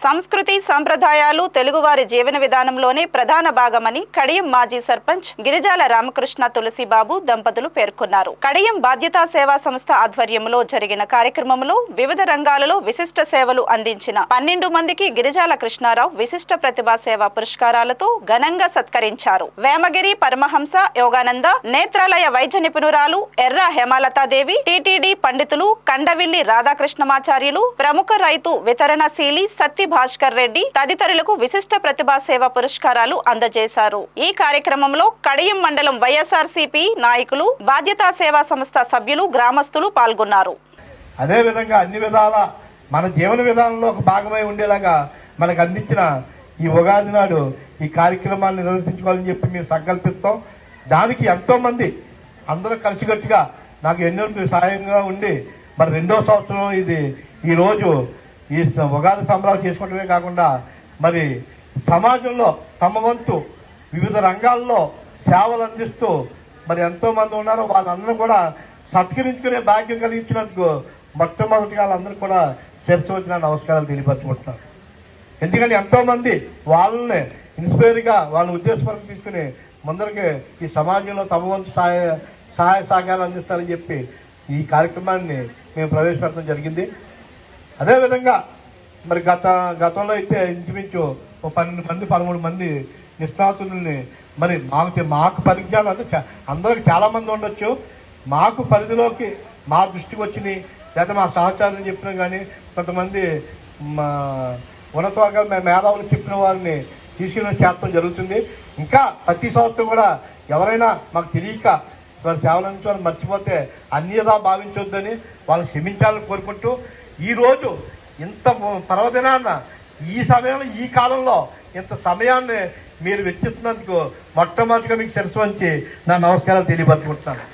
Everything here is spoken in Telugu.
సంస్కృతి సంప్రదాయాలు తెలుగువారి జీవన విధానంలోనే ప్రధాన భాగమని కడియం మాజీ సర్పంచ్ గిరిజాల రామకృష్ణ తులసిబాబు దంపతులు పేర్కొన్నారు. కడియం బాధ్యతా సేవా సంస్థ ఆధ్వర్యంలో జరిగిన కార్యక్రమంలో వివిధ రంగాలలో విశిష్ట సేవలు అందించిన 12 మందికి గిరిజాల కృష్ణారావు విశిష్ట ప్రతిభా సేవా పురస్కారాలతో ఘనంగా సత్కరించారు. వేమగిరి పరమహంస యోగానంద నేత్రాలయ వైద్య నిపుణురాలు ఎర్ర హేమలతాదేవి, టిటిడి పండితులు కండవిల్లి రాధాకృష్ణమాచార్యులు, ప్రముఖ రైతు వితరణశీలి సత్తి భాస్కర్ రెడ్డి తదితరులకు విశిష్ట ప్రతిభా సేవ పురస్కారాలు అందజేశారు. ఈ కార్యక్రమంలో కడియం మండలం వైఎస్ఆర్సీపీ నాయకులు, బాధ్యతా సేవా సంస్థ సభ్యులు, గ్రామస్తులు పాల్గొన్నారు. అదే విధంగా అన్ని విధాల మన జీవన విధానంలో ఒక భాగమై ఉండేలాగా మనకు అందించిన ఈ ఉగాది నాడు ఈ కార్యక్రమాన్ని నిర్వహించుకోవాలని చెప్పి మేము సంకల్పిస్తాం. దానికి ఎంతో మంది అందరూ కలిసికట్టుగా నాకు ఎన్నో సహాయంగా ఉండి మరి 2వ సంవత్సరం ఇది ఈ రోజు ఈ ఉగాది సంబరాలు చేసుకోవడమే కాకుండా మరి సమాజంలో తమ వంతు వివిధ రంగాల్లో సేవలు అందిస్తూ మరి ఎంతో మంది ఉన్నారు. వాళ్ళందరూ కూడా సత్కరించుకునే భాగ్యం కలిగించినందుకు మొట్టమొదటిగా వాళ్ళందరూ కూడా శిరస్సు వచ్చిన నమస్కారాలు తెలియపరచుకుంటున్నారు. ఎందుకంటే ఎంతో మంది వాళ్ళని ఇన్స్పైర్గా వాళ్ళని ఉద్దేశపరంగా తీసుకుని ముందరికి ఈ సమాజంలో తమ వంతు సహాయ సహకారాలు అందిస్తారని చెప్పి ఈ కార్యక్రమాన్ని మేము ప్రవేశపెట్టడం జరిగింది. అదేవిధంగా మరి గతంలో అయితే ఇంచుమించు 12 మంది 13 మంది నిష్ణాతుల్ని మరి మాకు పరిజ్ఞానం అంటే అందరికి చాలా మంది ఉండొచ్చు, మాకు పరిధిలోకి మా దృష్టికి వచ్చినాయి లేదా మా సహచారులు చెప్పినా కానీ కొంతమంది ఉన్నత వర్గాలు మేధావులు చెప్పిన వారిని తీసుకెళ్ళి చేర్చడం జరుగుతుంది. ఇంకా ప్రతి సంవత్సరం కూడా ఎవరైనా మాకు తెలియక వారి సేవలు అందించాలని మర్చిపోతే అన్యదా భావించొద్దని వాళ్ళని క్షమించాలని కోరుకుంటూ ఈరోజు ఇంత పర్వదినాన్న ఈ సమయంలో ఈ కాలంలో ఇంత సమయాన్ని మీరు వెచ్చిస్తున్నందుకు మొట్టమొదటిగా మీకు శిరస్సు వంచి నా నమస్కారాలు తెలియపరచుకుంటున్నాను.